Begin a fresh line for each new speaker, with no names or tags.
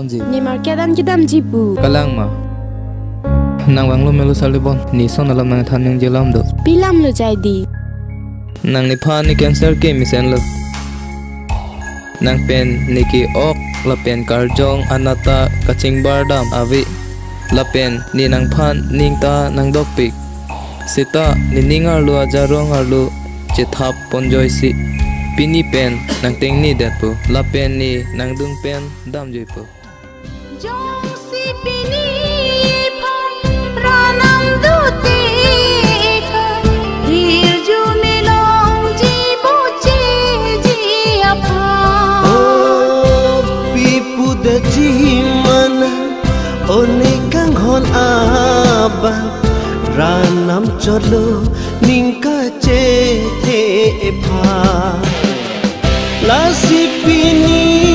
dam ji
ni marketan kidam jipu
kalang ma nang wanglo melu salibon ni son alam nang thaning jelam do
pilam lo jai di
nang ni pha ni cancer ke misen lo nang pen ni ki ok la pen karjong anata kaching bardam avi la pen ni nang phan ning ta nang dok pik sita ni ningar lu ajarong arlu chethap ponjoi si pini pen nang teng ni dat pu la pen ni nang dung pen dam joi pu
jong si pini phom ranam du te kha hir ju milong ji bu chi ji apha
o pipu de ji mana one kang hon aba ranam cholo ningka che the pha la si pini